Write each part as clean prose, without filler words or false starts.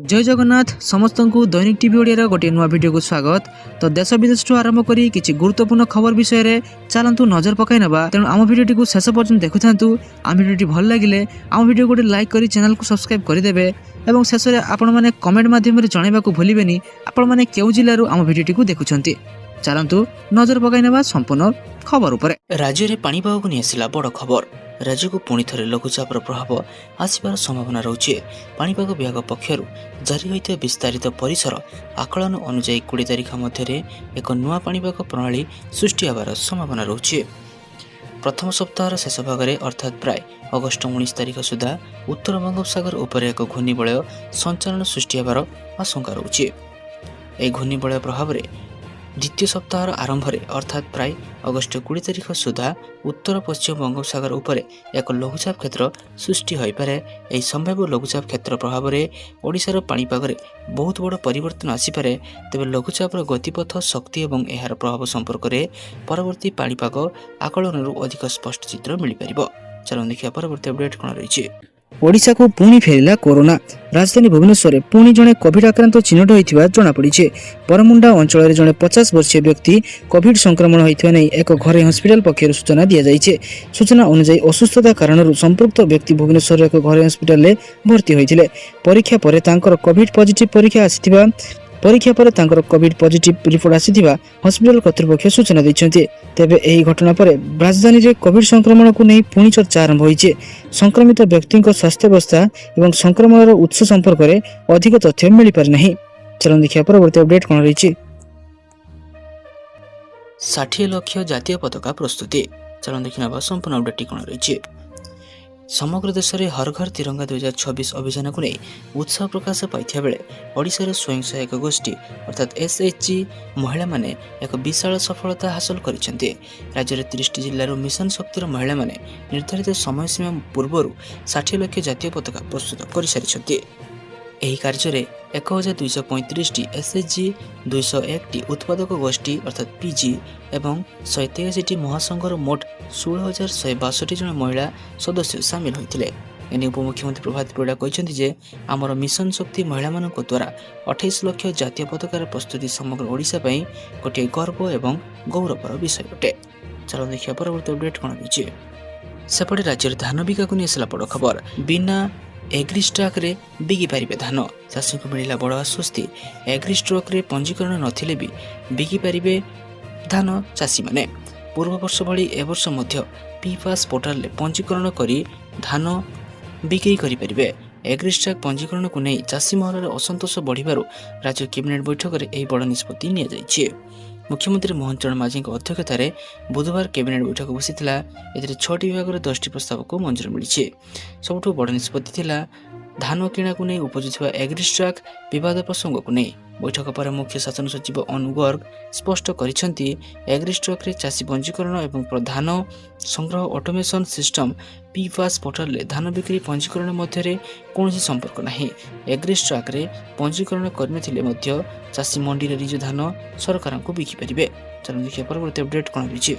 जय जगन्नाथ समस्त को दैनिक टीवी ओडिया गोटे नुआ वीडियो को स्वागत। तो देश विदेश आरंभ करी किछि गुरुत्वपूर्ण खबर विषय रे चलंतु नजर पकाई नबा। तेणु आम वीडियो को शेष पर्यंत देखुथांतु। आम वीडियो भल लागिले आम वीडियो गोटे लाइक करी चैनल को सब्सक्राइब कर देबे एवं शेष रे आपण माने कमेंट माध्यम रे जणाइबा को भूलिबेनी आपण माने केउ जिल्ला रु आम वीडियो को देखुछंती। चलंतु नजर पकाई नबा संपूर्ण खबर उपरे। राज्य रे पाणीपाग को नियसिला बड़ खबर। राज्य को पुणी थे लघुचापर प्रभाव आसबार संभावना रही। पाणीपाग विभाग पक्षर जारी होता विस्तारित परिसर आकलन अनुजाई 20 तारिख मध्य एक नुआ पाणीपाग प्रणाली सृष्टि होबार संभावना रही। प्रथम सप्ताहर शेष भाग में अर्थात प्राय अगस्ट 19 तारिख सुधा उत्तर बंगोपसागर उपर एक घूर्णिबलय संचालन सृष्टि होबार आशंका रही। यह घूर्णिबलय प्रभाव में द्वितीय सप्ताहर आरंभ में अर्थात प्राय अगस्ट 20 तारिख सुधा उत्तर पश्चिम बंगोपसागर उपर एक लघुचाप क्षेत्र सृष्टि हो पारे। यह संभाव्य लघुचाप क्षेत्र प्रभाव में ओडिशार पाणीपाग में बहुत बड़ परिवर्तन आसीपारे। तेज लघुचापर गतिपथ शक्ति और यार प्रभाव संपर्क में परवर्ती पाणीपाग आकलन अधिक स्पष्ट चित्र मिल पार। चलो देखिए परवर्ती अपडेट कौन रही। ओडिशा को पुणी फेरिला कोरोना। राजधानी भुवनेश्वर में पुणी जड़े कोविड आक्रांत चिन्हट होता जमापड़ी। बरमुंडा अंचल जड़े 50 वर्षीय व्यक्ति कोविड संक्रमण होता नहीं एक घरे हस्पिटाल पक्षर सूचना दी जाइए। सूचना अनुसार असुस्थता कारण संपृक्त व्यक्ति भुवनेश्वर एक घरे हस्पिटाल भर्ती होते। परीक्षा पर कोविड पॉजिटिव परीक्षा आसी परीक्षा पर कोविड पॉजिटिव रिपोर्ट आसीथिबा हॉस्पिटल कर्तृपक्ष सूचना दैछन्ते। तेबे एही घटना पर राजधानी रे कोविड संक्रमण को नहीं पुणी चर्चा आरंभ होइछे। संक्रमित व्यक्ति स्वास्थ्य अवस्था एवं संक्रमण उत्स संपर्क में अधिक तथ्य मिल पार नहीं। चलो देखिए परवर्ती अपडेट कौन रही। 60 लाख जातीय पताका प्रस्तुति। चलो देखिए संपूर्ण अपडेट कौन रही। समग्र देश में हर घर तिरंगा 2026 अभियान को नहीं उत्साह प्रकाश पाई बेले ओडिशा स्वयं सहायक गोष्ठी अर्थात एसएचजी महिला माने एक विशाल सफलता हासिल करिसेंते। राज्य में 30 जिल्लार मिशन शक्तिर महिला माने निर्धारित समय सीमा पूर्व 60 लाख जातीय पताका प्रस्तुत कर सारी। यही कार्य में 1235 टी एसएचजी 201 टी उत्पादक गोष्ठी अर्थात पीजी एवं 183 टी महासंघर मोट 16,162 जन महिला सदस्य सामिल होते। एने उपमुख्यमंत्री प्रभात परिड़ा कहते आमर मिशन शक्ति महिला द्वारा 28 लाख जातीय पताकार प्रस्तुति समग्र ओडिशा पई गोटे गर्व एवं गौरवर विषय अटे। चलो देखिए परवर्ती अपडेट कौन रही। सेपटे राज्य में धान बिका को नहीं बड़ खबर। बिना एग्री स्टॉक रे बिकी पारिबे धान। चाषी को मिला बड़ आश्वस्ति। एग्री स्टॉक रे पंजीकरण नथिले भी बिकी पारिबे धान चाषी माने। पूर्व वर्ष भली ए वर्ष मध्य पीपास पोर्टाल पंजीकरण करी धान बिक्री करि परिबे। एग्री स्टॉक पंजीकरण को नहीं चाषी महल असंतोष बढ़िबारु राज्य कैबिनेट बैठक में यह बड़ निष्पत्ति निया जाइछे। मुख्यमंत्री मोहन चरण माझी अध्यक्षतार बुधवार कैबिनेट बैठक बसीथिला। एथिरे 6टी विभाग 10टी प्रस्ताव को मंजूरी मिली। सबुठु बड़ निष्पत्ति थिला धान किणा को नहीं उपजुवा एग्री स्टॉक विवाद प्रसंग को नहीं। बैठक पर मुख्य शासन सचिव अनु गर्ग स्पष्ट करिसेंती एग्री स्टॉक रे चाषी पंजीकरण एवं धान संग्रह ऑटोमेशन सिस्टम पीपास पोर्टल रे धान बिक्री पंजीकरण मध्य कौन संपर्क नहीं। एग्री स्टॉक रे पंजीकरण करनथिले मध्य चाषी मंडी रे निज धान सरकार को बिकी परिबे। चलो देखिए परवर्ती अपडेट कौन रही।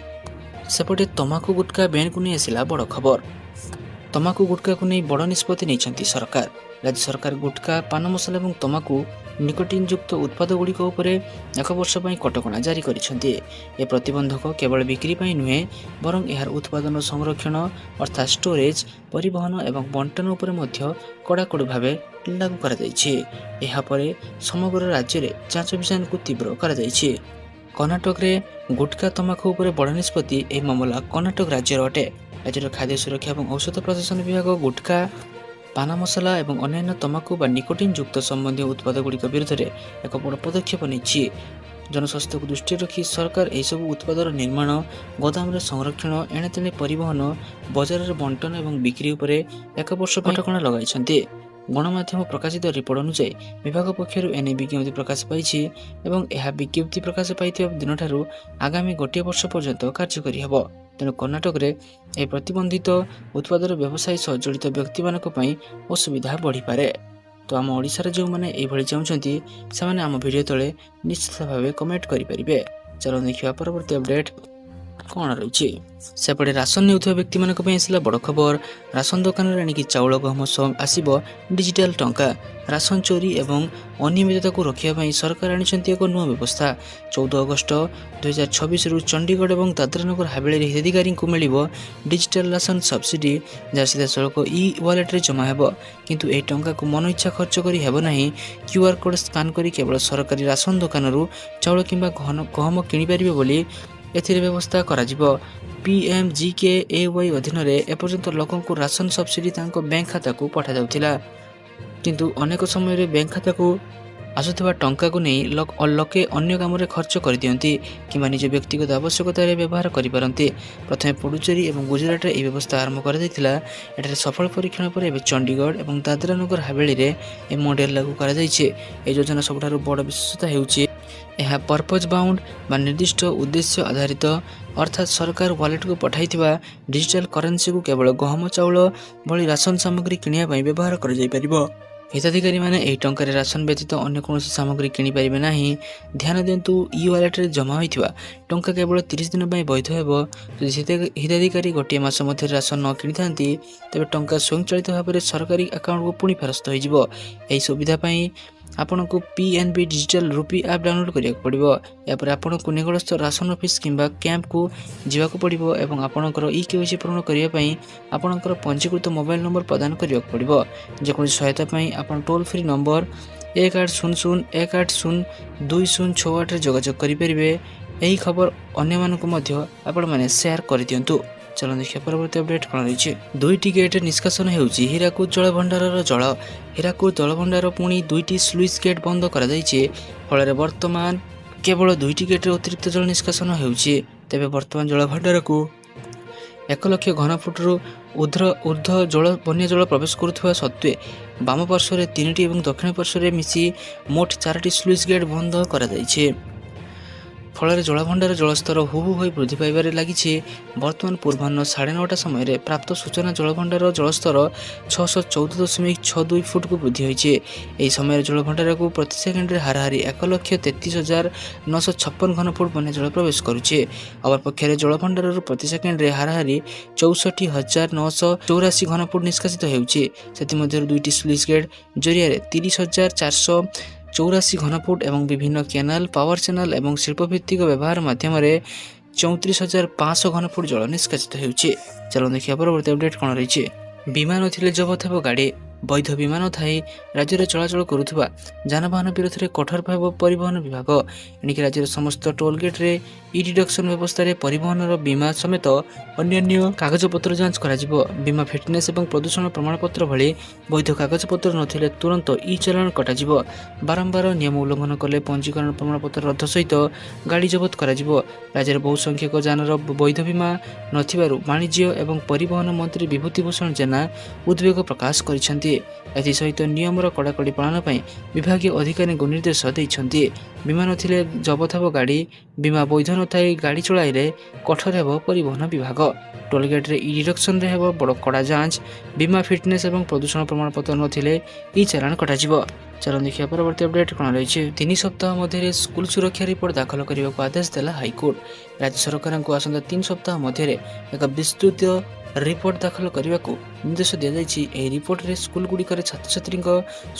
सेपटे तमाकू गुटखा बैन को नहीं आसिला बड़ खबर। तमाकू गुटखा को नहीं बड़ निष्पत्ति नहीं सरकार। राज्य सरकार गुटखा पान मसला और तमाकू निकोटिन युक्त उत्पाद गुड़िक एक वर्ष कटकणा जारी करिसेंते। ए प्रतिबंधक केवल बिक्री नुहे बरं यार उत्पादन संरक्षण अर्थात स्टोरेज परिवहन एवं बंटन उपर मध्य कड़ाकड़ी भाव लागू करा जायछि। एहा परे समग्र राज्य में जांच अभियान को तीव्र करा जायछि। कर्नाटक रे गुटखा तमाकू उपर बड़ निष्पत्ति ए मामला कर्नाटक राज्यर अटे। राज्यर खाद्य सुरक्षा और औषध प्रशासन विभाग गुटखा पान मसला और अन्य तमाकू बा निकोटिन युक्त संबंधी उत्पाद गुड़िक विरुद्ध में एक बड़ पदक्षेप नहीं। जनस्वास्थ्य को दृष्टि रखी सरकार यह उत्पादर निर्माण गोदाम संरक्षण एणेतेणे परिवहन बजार बंटन और बिक्री उपर एक वर्ष कटकणा लगाई। गणमाध्यम प्रकाशित रिपोर्ट अनुसार विभाग पक्षर एने विज्ञप्ति प्रकाश पाई और यह विज्ञप्ति प्रकाश पाई दिन ठारू आगामी गोटे वर्ष पर्यंत कार्यकारी हेब। तेणु कर्नाटक रे ए प्रतिबंधित उत्पादर व्यवसाय सह जड़ित व्यक्ति मानक पई असुविधा बढ़ी पारे। तो आम ओडिशार जो माने एभली चाहते से आम वीडियो तले निश्चित भाव कमेंट करें। चलो देखिए परवर्ती अपडेट। କ'ଣ ରହିଛି। ସେପଟେ ରାସନ ନେଉଥିବା ବ୍ୟକ୍ତିମାନଙ୍କ ପାଇଁ ଆସିଲା ବଡ଼ ଖବର। ରାସନ ଦୋକାନରେ ଏଣିକି ଚାଉଳ ଗହମ ସହ ଆସିବ ଡିଜିଟାଲ ଟଙ୍କା। ରାସନ ଚୋରି ଏବଂ ଅନିୟମିତତାକୁ ରୋକିବା ପାଇଁ ସରକାର ଆଣିଛନ୍ତି ଏକ ନୂଆ ବ୍ୟବସ୍ଥା। 14 ଅଗଷ୍ଟ 2026ରୁ ଚଣ୍ଡିଗଡ଼ ଏବଂ ଦାଦ୍ରାନଗର ହାବେଳୀରେ ହିତାଧିକାରୀଙ୍କୁ ମିଳିବ ଡିଜିଟାଲ ରାସନ ସବସିଡି, ଯାହା ସିଧାସଳଖ ୱାଲେଟରେ ଜମା ହେବ। କିନ୍ତୁ ଏହି ଟଙ୍କାକୁ ମନ ଇଚ୍ଛା ଖର୍ଚ୍ଚ କରି ହେବ ନାହିଁ। QR କୋଡ୍ ସ୍କାନ୍ କରି କେବଳ ସରକାରୀ ରାସନ ଦୋକାନରୁ ଚାଉଳ କିମ୍ବା ଗହମ କିଣିପାରିବେ ବୋଲି ଏଥିରେ ବ୍ୟବସ୍ଥା କରାଯିବ। PMGKAY ଅଧୀନରେ ଏପର୍ଯ୍ୟନ୍ତ ଲୋକଙ୍କୁ ରାସନ ସବସିଡି ତାଙ୍କ ବ୍ୟାଙ୍କ ଖାତାକୁ ପଠାଯାଉଥିଲା, କିନ୍ତୁ ଅନେକ ସମୟରେ ବ୍ୟାଙ୍କ ଖାତାକୁ ଆସୁଥିବା ଟଙ୍କାକୁ ନେଇ ଲୋକେ ଅନ୍ୟ କାମରେ ଖର୍ଚ୍ଚ କରିଦିଅନ୍ତି କିମ୍ବା ନିଜ ବ୍ୟକ୍ତିଗତ ଆବଶ୍ୟକତାରେ ବ୍ୟବହାର କରିପାରନ୍ତି। ପ୍ରଥମେ ପୁଡୁଚେରୀ ଏବଂ ଗୁଜରାଟରେ ଏହି ବ୍ୟବସ୍ଥା ଆରମ୍ଭ କରାଯାଇଥିଲା। ଏଠାରେ ସଫଳ ପରୀକ୍ଷଣ ପରେ ଏବେ ଚଣ୍ଡିଗଡ଼ ଏବଂ ଦାଦ୍ରାନଗର ହାବେଳୀରେ ଏହି ମଡେଲ ଲାଗୁ କରାଯାଇଛି। ଏହି ଯୋଜନା ସବୁଠାରୁ ବଡ଼ ବିଶେଷତା ହେଉଛି ଏହା ପର୍ପଜ୍ ବାଉଣ୍ଡ ବା ନିର୍ଦ୍ଦିଷ୍ଟ ଉଦ୍ଦେଶ୍ୟ ଆଧାରିତ, ଅର୍ଥାତ୍ ସରକାର ୱାଲେଟକୁ ପଠାଇଥିବା ଡିଜିଟାଲ କରେନ୍ସିକୁ କେବଳ ଗହମ ଚାଉଳ ଭଳି ରାସନ ସାମଗ୍ରୀ କିଣିବା ପାଇଁ ବ୍ୟବହାର କରାଯାଇପାରିବ। ହିତାଧିକାରୀମାନେ ଏହି ଟଙ୍କାରେ ରାସନ ବ୍ୟତୀତ ଅନ୍ୟ କୌଣସି ସାମଗ୍ରୀ କିଣିପାରିବେ ନାହିଁ। ଧ୍ୟାନ ଦିଅନ୍ତୁ, ୱାଲେଟରେ ଜମା ହୋଇଥିବା ଟଙ୍କା କେବଳ 30 ଦିନ ପାଇଁ ବୈଧ ହେବ। ଯଦି ହିତାଧିକାରୀ ଗୋଟିଏ ମାସ ମଧ୍ୟରେ ରାସନ ନ କିଣିଥାନ୍ତି, ତେବେ ଟଙ୍କା ସ୍ୱୟଂଚାଳିତ ଭାବରେ ସରକାରୀ ଆକାଉଣ୍ଟକୁ ପୁଣି ଫେରସ୍ତ ହୋଇଯିବ। ଏହି ସୁବିଧା ପାଇଁ ଆପଣଙ୍କୁ PNB digital rupee app download କରିବାକୁ ପଡ଼ିବ। ଏହାପରେ ଆପଣଙ୍କୁ ନିକଟସ୍ଥ ରାସନ ଅଫିସ୍ କିମ୍ବା କ୍ୟାମ୍ପକୁ ଯିବାକୁ ପଡ଼ିବ ଏବଂ ଆପଣଙ୍କର KYC ପୂରଣ କରିବା ପାଇଁ ଆପଣଙ୍କର ପଞ୍ଜୀକୃତ ମୋବାଇଲ ନମ୍ବର ପ୍ରଦାନ କରିବାକୁ ପଡ଼ିବ। ଯେକୌଣସି ସହାୟତା ପାଇଁ ଆପଣ ଟୋଲ୍ ଫ୍ରି ନମ୍ବର 1800-180-2068ରେ ଯୋଗାଯୋଗ କରିପାରିବେ। ଏହି ଖବର ଅନ୍ୟମାନଙ୍କୁ ମଧ୍ୟ ଆପଣମାନେ ସେୟାର କରିଦିଅନ୍ତୁ। ଚାଲନ୍ତୁ ଦେଖିବା ପରବର୍ତ୍ତୀ ଅପଡେଟ୍ କ'ଣ ରହିଛି। 2ଟି ଗେଟ୍ ନିଷ୍କାସନ ହେଉଛି ହୀରାକୁଦ ଜଳଭଣ୍ଡାରର ଜଳ। ହୀରାକୁଦ ଜଳଭଣ୍ଡାର ପୁଣି 2ଟି ସ୍ଲୁଇସ୍ ଗେଟ୍ ବନ୍ଦ କରାଯାଇଛି। ଫଳରେ ବର୍ତ୍ତମାନ କେବଳ 2ଟି ଗେଟ୍ରେ ଅତିରିକ୍ତ ଜଳ ନିଷ୍କାସନ ହେଉଛି। ତେବେ ବର୍ତ୍ତମାନ ଜଳଭଣ୍ଡାରକୁ 1 ଲକ୍ଷ ଘନଫୁଟରୁ ଉର୍ଦ୍ଧ୍ୱ ବନ୍ୟା ଜଳ ପ୍ରବେଶ କରୁଥିବା ସତ୍ତ୍ୱେ ବାମ ପାର୍ଶ୍ୱରେ 3ଟି ଏବଂ ଦକ୍ଷିଣ ପାର୍ଶ୍ୱରେ ମିଶି ମୋଟ 4ଟି ସ୍ଲୁଇସ୍ ଗେଟ୍ ବନ୍ଦ କରାଯାଇଛି। ଫଳରେ ଜଳଭଣ୍ଡାର ଜଳସ୍ତର ହୁ ହୋଇ ବୃଦ୍ଧି ପାଇବାରେ ଲାଗିଛି। ବର୍ତ୍ତମାନ ପୂର୍ବାହ୍ନ 9:30 ସମୟରେ ପ୍ରାପ୍ତ ସୂଚନା ଜଳଭଣ୍ଡାର ଜଳସ୍ତର 614.62 ଫୁଟକୁ ବୃଦ୍ଧି ହୋଇଛି। ଏହି ସମୟରେ ଜଳଭଣ୍ଡାରକୁ ପ୍ରତି ସେକେଣ୍ଡରେ ହାରାହାରି 1,33,956 ଘନଫୁଟ ବନ୍ୟା ଜଳ ପ୍ରବେଶ କରୁଛି। ଅପରପକ୍ଷରେ ଜଳଭଣ୍ଡାରରୁ ପ୍ରତି ସେକେଣ୍ଡରେ ହାରାହାରି 64,984 ଘନଫୁଟ ନିଷ୍କାସିତ ହେଉଛି। ସେଥିମଧ୍ୟରୁ 2ଟି ସ୍ଲୁଇସ୍ ଗେଟ୍ ଜରିଆରେ 30,484 ଘନଫୁଟ ଏବଂ ବିଭିନ୍ନ କେନାଲ, ପାୱାର ଚ୍ୟାନେଲ ଏବଂ ଶିଳ୍ପଭିତ୍ତିକ ବ୍ୟବହାର ମାଧ୍ୟମରେ 34,500 ଘନଫୁଟ ଜଳ ନିଷ୍କାସିତ ହେଉଛି। ଚାଲନ୍ତୁ ଦେଖିବା ପରବର୍ତ୍ତୀ ଅପଡେଟ୍ କ'ଣ ରହିଛି। ବିମାନ ଥିଲେ ଜବତ ହେବ ଗାଡ଼ି। ବୈଧ ବିମାନ ଥାଇ ରାଜ୍ୟରେ ଚଳାଚଳ କରୁଥିବା ଯାନବାହନ ବିରୋଧରେ କଠୋର ହେବ ପରିବହନ ବିଭାଗ। ଏଣିକି ରାଜ୍ୟର ସମସ୍ତ ଟୋଲ୍ ଗେଟ୍ରେ ଡିଡକ୍ସନ ବ୍ୟବସ୍ଥାରେ ପରିବହନର ବୀମା ସମେତ ଅନ୍ୟାନ୍ୟ କାଗଜପତ୍ର ଯାଞ୍ଚ କରାଯିବ। ବୀମା, ଫିଟନେସ୍ ଏବଂ ପ୍ରଦୂଷଣ ପ୍ରମାଣପତ୍ର ଭଳି ବୈଧ କାଗଜପତ୍ର ନଥିଲେ ତୁରନ୍ତ ଚାଲାଣ କଟାଯିବ। ବାରମ୍ବାର ନିୟମ ଉଲ୍ଲଂଘନ କଲେ ପଞ୍ଜୀକରଣ ପ୍ରମାଣପତ୍ର ରଦ୍ଦ ସହିତ ଗାଡ଼ି ଜବତ କରାଯିବ। ରାଜ୍ୟରେ ବହୁ ସଂଖ୍ୟକ ଯାନର ବୈଧ ବୀମା ନଥିବାରୁ ବାଣିଜ୍ୟ ଏବଂ ପରିବହନ ମନ୍ତ୍ରୀ ବିଭୂତି ଭୂଷଣ ଜେନା ଉଦ୍ବେଗ ପ୍ରକାଶ କରିଛନ୍ତି। ଏଥିସହିତ ନିୟମର କଡ଼ାକଡ଼ି ପାଳନ ପାଇଁ ବିଭାଗୀୟ ଅଧିକାରୀଙ୍କୁ ନିର୍ଦ୍ଦେଶ ଦେଇଛନ୍ତି। ବୀମା ନଥିଲେ ଜବତ ହେବ ଗାଡ଼ି। ବୀମା ବୈଧ ନଥାଇ ଗାଡ଼ି ଚଳାଇଲେ କଠୋର ହେବ ପରିବହନ ବିଭାଗ। ଟୋଲଗେଟ୍ରେ ଡିଡକ୍ସନରେ ହେବ ବଡ଼ କଡ଼ା ଯାଞ୍ଚ। ବୀମା, ଫିଟନେସ୍ ଏବଂ ପ୍ରଦୂଷଣ ପ୍ରମାଣପତ୍ର ନଥିଲେ ଚାଲାଣ କଟାଯିବ। ଚାଲନ୍ତୁ ଦେଖିବା ପରବର୍ତ୍ତୀ ଅପଡେଟ୍ କ'ଣ ରହିଛି। 3 ସପ୍ତାହ ମଧ୍ୟରେ ସ୍କୁଲ ସୁରକ୍ଷା ରିପୋର୍ଟ ଦାଖଲ କରିବାକୁ ଆଦେଶ ଦେଲା ହାଇକୋର୍ଟ। ରାଜ୍ୟ ସରକାରଙ୍କୁ ଆସନ୍ତା 3 ସପ୍ତାହ ମଧ୍ୟରେ ଏକ ବିସ୍ତୃତ ରିପୋର୍ଟ ଦାଖଲ କରିବାକୁ ନିର୍ଦ୍ଦେଶ ଦିଆଯାଇଛି। ଏହି ରିପୋର୍ଟରେ ସ୍କୁଲଗୁଡ଼ିକରେ ଛାତ୍ରଛାତ୍ରୀଙ୍କ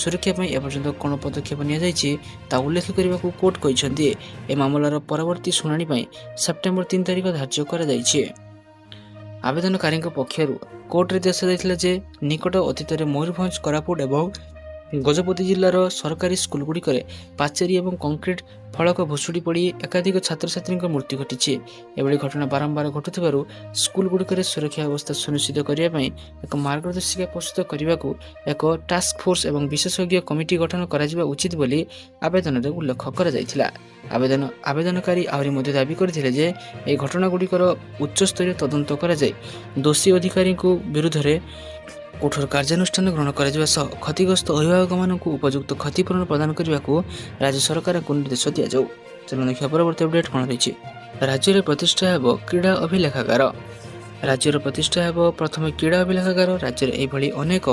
ସୁରକ୍ଷା ପାଇଁ ଏପର୍ଯ୍ୟନ୍ତ କ'ଣ ପଦକ୍ଷେପ ନିଆଯାଇଛି ତାହା ଉଲ୍ଲେଖ କରିବାକୁ କୋର୍ଟ କହିଛନ୍ତି। ଏ ମାମଲାର ପରବର୍ତ୍ତୀ ଶୁଣାଣି ପାଇଁ ସେପ୍ଟେମ୍ବର 3 ତାରିଖ ଧାର୍ଯ୍ୟ କରାଯାଇଛି। ଆବେଦନକାରୀଙ୍କ ପକ୍ଷରୁ କୋର୍ଟରେ ଦର୍ଶାଯାଇଥିଲା ଯେ ନିକଟ ଅତୀତରେ ମୟୂରଭଞ୍ଜ, କୋରାପୁଟ ଏବଂ ଗଜପତି ଜିଲ୍ଲାର ସରକାରୀ ସ୍କୁଲଗୁଡ଼ିକରେ ପାଚେରୀ ଏବଂ କଂକ୍ରିଟ ଫଳକ ଭୁଷୁଡ଼ି ପଡ଼ି ଏକାଧିକ ଛାତ୍ରଛାତ୍ରୀଙ୍କ ମୃତ୍ୟୁ ଘଟିଛି। ଏଭଳି ଘଟଣା ବାରମ୍ବାର ଘଟୁଥିବାରୁ ସ୍କୁଲଗୁଡ଼ିକରେ ସୁରକ୍ଷା ବ୍ୟବସ୍ଥା ସୁନିଶ୍ଚିତ କରିବା ପାଇଁ ଏକ ମାର୍ଗଦର୍ଶିକା ପ୍ରସ୍ତୁତ କରିବାକୁ ଏକ ଟାସ୍କ ଫୋର୍ସ ଏବଂ ବିଶେଷଜ୍ଞ କମିଟି ଗଠନ କରାଯିବା ଉଚିତ ବୋଲି ଆବେଦନରେ ଉଲ୍ଲେଖ କରାଯାଇଥିଲା। ଆବେଦନକାରୀ ଆହୁରି ମଧ୍ୟ ଦାବି କରିଥିଲେ ଯେ ଏହି ଘଟଣାଗୁଡ଼ିକର ଉଚ୍ଚସ୍ତରୀୟ ତଦନ୍ତ କରାଯାଇ ଦୋଷୀ ଅଧିକାରୀଙ୍କ ବିରୁଦ୍ଧରେ କଠୋର କାର୍ଯ୍ୟାନୁଷ୍ଠାନ ଗ୍ରହଣ କରାଯିବା ସହ କ୍ଷତିଗ୍ରସ୍ତ ଅଭିଭାବକମାନଙ୍କୁ ଉପଯୁକ୍ତ କ୍ଷତିପୂରଣ ପ୍ରଦାନ କରିବାକୁ ରାଜ୍ୟ ସରକାରଙ୍କୁ ନିର୍ଦ୍ଦେଶ ଦିଆଯାଉ। ଚାଲନ୍ତୁ ଦେଖିବା ପରବର୍ତ୍ତୀ ଅପଡେଟ୍ କ'ଣ ରହିଛି। ରାଜ୍ୟରେ ପ୍ରତିଷ୍ଠା ହେବ କ୍ରୀଡ଼ା ଅଭିଲେଖାଗାର। ରାଜ୍ୟର ପ୍ରତିଷ୍ଠା ହେବ ପ୍ରଥମେ କ୍ରୀଡ଼ା ଅଭିଲେଖାଗାର। ରାଜ୍ୟରେ ଏଭଳି ଅନେକ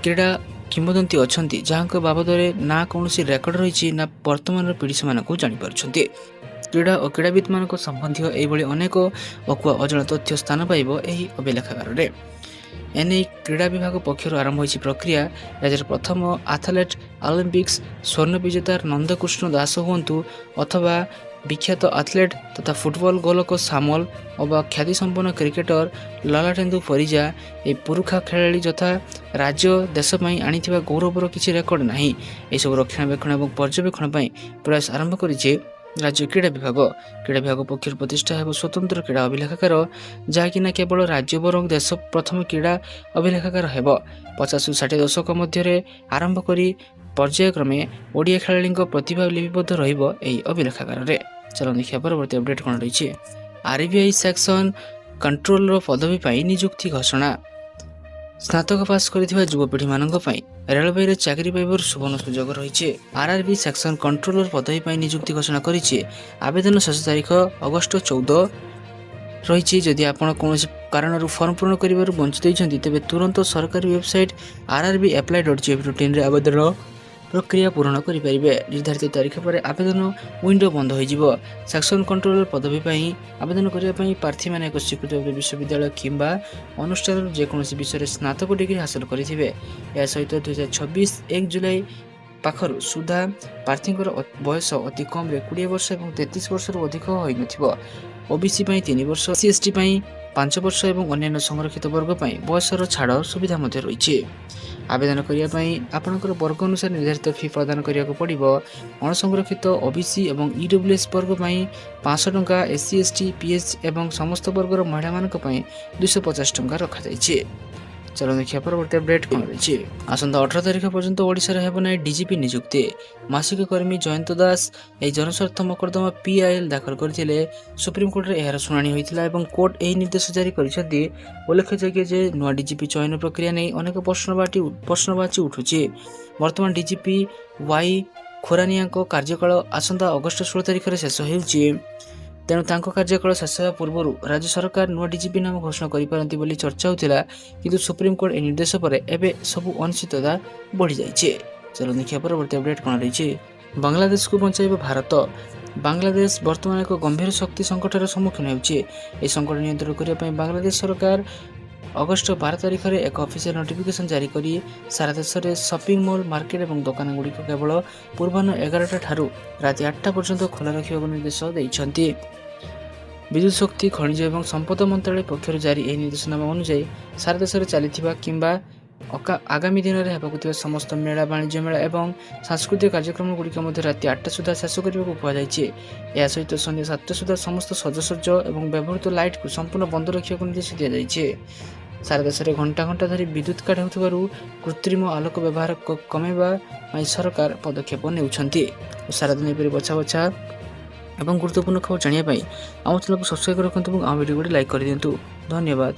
କ୍ରୀଡ଼ା କିମ୍ବଦନ୍ତୀ ଅଛନ୍ତି ଯାହାଙ୍କ ବାବଦରେ ନା କୌଣସି ରେକର୍ଡ ରହିଛି ନା ବର୍ତ୍ତମାନର ପିଢ଼ି ସେମାନଙ୍କୁ ଜାଣିପାରୁଛନ୍ତି। କ୍ରୀଡ଼ା ଓ କ୍ରୀଡ଼ାବିତମାନଙ୍କ ସମ୍ବନ୍ଧୀୟ ଏହିଭଳି ଅନେକ ଅକୁହା ଅଜଣା ତଥ୍ୟ ସ୍ଥାନ ପାଇବ ଏହି ଅଭିଲେଖାଗାରରେ। ଏନେଇ କ୍ରୀଡ଼ା ବିଭାଗ ପକ୍ଷରୁ ଆରମ୍ଭ ହୋଇଛି ପ୍ରକ୍ରିୟା। ରାଜ୍ୟର ପ୍ରଥମ ଆଥଲେଟ୍, ଅଲିମ୍ପିକ୍ସ ସ୍ୱର୍ଣ୍ଣ ବିଜେତା ନନ୍ଦକୃଷ୍ଣ ଦାସ ହୁଅନ୍ତୁ ଅଥବା ବିଖ୍ୟାତ ଆଥଲେଟ୍ ତଥା ଫୁଟବଲ ଗୋଲକ ସାମଲ ଅବା ଖ୍ୟାତିସମ୍ପନ୍ନ କ୍ରିକେଟର ଲଲାଟେନ୍ଦୁ ପରିଜା, ଏହି ପୁରୁଖା ଖେଳାଳି ଯଥା ରାଜ୍ୟ ଦେଶ ପାଇଁ ଆଣିଥିବା ଗୌରବର କିଛି ରେକର୍ଡ ନାହିଁ। ଏସବୁ ରକ୍ଷଣାବେକ୍ଷଣ ଏବଂ ପର୍ଯ୍ୟବେକ୍ଷଣ ପାଇଁ ପ୍ରୟାସ ଆରମ୍ଭ କରିଛି ରାଜ୍ୟ କ୍ରୀଡ଼ା ବିଭାଗ। କ୍ରୀଡ଼ା ବିଭାଗ ପକ୍ଷରୁ ପ୍ରତିଷ୍ଠା ହେବ ସ୍ୱତନ୍ତ୍ର କ୍ରୀଡ଼ା ଅଭିଲେଖାଗାର, ଯାହାକି ନା କେବଳ ରାଜ୍ୟ ବରଂ ଦେଶ ପ୍ରଥମ କ୍ରୀଡ଼ା ଅଭିଲେଖାଗାର ହେବ। 50ରୁ 60 ଦଶକ ମଧ୍ୟରେ ଆରମ୍ଭ କରି ପର୍ଯ୍ୟାୟକ୍ରମେ ଓଡ଼ିଆ ଖେଳାଳିଙ୍କ ପ୍ରତିଭା ଲିପିବଦ୍ଧ ରହିବ ଏହି ଅଭିଲେଖାଗାରରେ। ଚାଲ ଦେଖିବା ପରବର୍ତ୍ତୀ ଅପଡେଟ୍ କ'ଣ ରହିଛି। RBI ସେକ୍ସନ କଣ୍ଟ୍ରୋଲର ପଦବୀ ପାଇଁ ନିଯୁକ୍ତି ଘୋଷଣା। ସ୍ନାତକ ପାସ୍ କରିଥିବା ଯୁବପିଢ଼ିମାନଙ୍କ ପାଇଁ ରେଳବାଇରେ ଚାକିରି ପାଇବାର ସୁବର୍ଣ୍ଣ ସୁଯୋଗ ରହିଛି। RRB ସେକ୍ସନ କଣ୍ଟ୍ରୋଲର ପଦବୀ ପାଇଁ ନିଯୁକ୍ତି ଘୋଷଣା କରିଛି। ଆବେଦନ ଶେଷ ତାରିଖ ଅଗଷ୍ଟ 14 ରହିଛି। ଯଦି ଆପଣ କୌଣସି କାରଣରୁ ଫର୍ମ ପୂରଣ କରିବାରୁ ବଞ୍ଚିତ ହୋଇଛନ୍ତି, ତେବେ ତୁରନ୍ତ ସରକାରୀ ୱେବସାଇଟ୍ rrbapply.gov.in ରେ ଆବେଦନ ପ୍ରକ୍ରିୟା ପୂରଣ କରିପାରିବେ। ନିର୍ଦ୍ଧାରିତ ତାରିଖ ପରେ ଆବେଦନ ୱିଣ୍ଡୋ ବନ୍ଦ ହୋଇଯିବ। ସେକ୍ସନ କଣ୍ଟ୍ରୋଲର ପଦବୀ ପାଇଁ ଆବେଦନ କରିବା ପାଇଁ ପ୍ରାର୍ଥୀମାନେ ଏକ ସ୍ୱୀକୃତ ବିଶ୍ୱବିଦ୍ୟାଳୟ କିମ୍ବା ଅନୁଷ୍ଠାନରୁ ଯେକୌଣସି ବିଷୟରେ ସ୍ନାତକ ଡିଗ୍ରୀ ହାସଲ କରିଥିବେ। ଏହା ସହିତ 2026 1 ଜୁଲାଇ ପାଖରୁ ସୁଦ୍ଧା ପ୍ରାର୍ଥୀଙ୍କର ବୟସ ଅତି କମ୍ରେ 20 ବର୍ଷ ଏବଂ 33 ବର୍ଷରୁ ଅଧିକ ହୋଇନଥିବ। OBC ପାଇଁ 3 ବର୍ଷ, SC/ST ପାଇଁ 5 ବର୍ଷ ଏବଂ ଅନ୍ୟାନ୍ୟ ସଂରକ୍ଷିତ ବର୍ଗ ପାଇଁ ବୟସର ଛାଡ଼ ସୁବିଧା ମଧ୍ୟ ରହିଛି। ଆବେଦନ କରିବା ପାଇଁ ଆପଣଙ୍କର ବର୍ଗ ଅନୁସାରେ ନିର୍ଦ୍ଧାରିତ ଫି ପ୍ରଦାନ କରିବାକୁ ପଡ଼ିବ। ଅଣସଂରକ୍ଷିତ, OBC ଏବଂ EWS ବର୍ଗ ପାଇଁ 500 ଟଙ୍କା, SC/ST, PH ଏବଂ ସମସ୍ତ ବର୍ଗର ମହିଳାମାନଙ୍କ ପାଇଁ 250 ଟଙ୍କା ରଖାଯାଇଛି। ଚାଲ ଦେଖିବା ପରବର୍ତ୍ତୀ ଅପଡେଟ୍ କ'ଣ ରହିଛି। ଆସନ୍ତା 18 ତାରିଖ ପର୍ଯ୍ୟନ୍ତ ଓଡ଼ିଶାରେ ହେବ ନାହିଁ DGP ନିଯୁକ୍ତି। ମାସିକ କର୍ମୀ ଜୟନ୍ତ ଦାସ ଏହି ଜନସ୍ୱାର୍ଥ ମୋକଦ୍ଦମା PIL ଦାଖଲ କରିଥିଲେ। ସୁପ୍ରିମକୋର୍ଟରେ ଏହାର ଶୁଣାଣି ହୋଇଥିଲା ଏବଂ କୋର୍ଟ ଏହି ନିର୍ଦ୍ଦେଶ ଜାରି କରିଛନ୍ତି। ଉଲ୍ଲେଖଯୋଗ୍ୟ ଯେ ନୂଆ DGP ଚୟନ ପ୍ରକ୍ରିୟା ନେଇ ଅନେକ ପ୍ରଶ୍ନବାଚୀ ଉଠୁଛି। ବର୍ତ୍ତମାନ DGP Y ଖୁରାନିଆଙ୍କ କାର୍ଯ୍ୟକାଳ ଆସନ୍ତା ଅଗଷ୍ଟ 16 ତାରିଖରେ ଶେଷ ହେଉଛି। ତେଣୁ ତାଙ୍କ କାର୍ଯ୍ୟକାଳ ଶେଷ ହେବା ପୂର୍ବରୁ ରାଜ୍ୟ ସରକାର ନୂଆ DGP ନାମ ଘୋଷଣା କରିପାରନ୍ତି ବୋଲି ଚର୍ଚ୍ଚା ହେଉଥିଲା, କିନ୍ତୁ ସୁପ୍ରିମକୋର୍ଟ ଏହି ନିର୍ଦ୍ଦେଶ ପରେ ଏବେ ସବୁ ଅନିଶ୍ଚିତତା ବଢ଼ିଯାଇଛି। ଚାଲ ଦେଖିବା ପରବର୍ତ୍ତୀ ଅପଡେଟ୍ କ'ଣ ରହିଛି। ବାଂଲାଦେଶକୁ ବଞ୍ଚାଇବ ଭାରତ। ବାଂଲାଦେଶ ବର୍ତ୍ତମାନ ଏକ ଗମ୍ଭୀର ଶକ୍ତି ସଙ୍କଟର ସମ୍ମୁଖୀନ ହେଉଛି। ଏହି ସଙ୍କଟ ନିୟନ୍ତ୍ରଣ କରିବା ପାଇଁ ବାଂଲାଦେଶ ସରକାର ଅଗଷ୍ଟ 12 ତାରିଖରେ ଏକ ଅଫିସିଆଲ ନୋଟିଫିକେସନ ଜାରି କରି ସାରା ଦେଶରେ ସପିଂ ମଲ୍, ମାର୍କେଟ ଏବଂ ଦୋକାନଗୁଡ଼ିକ କେବଳ ପୂର୍ବାହ୍ନ 11ଟା ଠାରୁ ରାତି 8ଟା ପର୍ଯ୍ୟନ୍ତ ଖୋଲା ରଖିବାକୁ ନିର୍ଦ୍ଦେଶ ଦେଇଛନ୍ତି। ବିଦ୍ୟୁତ୍ ଶକ୍ତି, ଖଣିଜ ଏବଂ ସମ୍ପଦ ମନ୍ତ୍ରାଳୟ ପକ୍ଷରୁ ଜାରି ଏହି ନିର୍ଦ୍ଦେଶନାମା ଅନୁଯାୟୀ ସାରା ଦେଶରେ ଚାଲିଥିବା କିମ୍ବା ଆଗାମୀ ଦିନରେ ହେବାକୁ ଥିବା ସମସ୍ତ ମେଳା, ବାଣିଜ୍ୟ ମେଳା ଏବଂ ସାଂସ୍କୃତିକ କାର୍ଯ୍ୟକ୍ରମଗୁଡ଼ିକ ମଧ୍ୟ ରାତି 8ଟା ସୁଦ୍ଧା ଶେଷ କରିବାକୁ କୁହାଯାଇଛି। ଏହା ସହିତ ସନ୍ଧ୍ୟା 7ଟା ସୁଦ୍ଧା ସମସ୍ତ ସଜସଜ୍ଜ ଏବଂ ବ୍ୟବହୃତ ଲାଇଟ୍କୁ ସମ୍ପୂର୍ଣ୍ଣ ବନ୍ଦ ରଖିବାକୁ ନିର୍ଦ୍ଦେଶ ଦିଆଯାଇଛି। ସାରା ଦେଶରେ ଘଣ୍ଟା ଘଣ୍ଟା ଧରି ବିଦ୍ୟୁତ୍ କାଟ ହେଉଥିବାରୁ କୃତ୍ରିମ ଆଲୋକ ବ୍ୟବହାର କମାଇବା ପାଇଁ ସରକାର ପଦକ୍ଷେପ ନେଉଛନ୍ତି। ସାରାଦିନ ଏପରି ବଛା ଏବଂ ଗୁରୁତ୍ୱପୂର୍ଣ୍ଣ ଖବର ଜାଣିବା ପାଇଁ ଆମ ଚ୍ୟାନେଲକୁ ସବସ୍କ୍ରାଇବ୍ ରଖନ୍ତୁ ଏବଂ ଆମ ଭିଡ଼ିଓକୁ ଲାଇକ୍ କରିଦିଅନ୍ତୁ। ଧନ୍ୟବାଦ।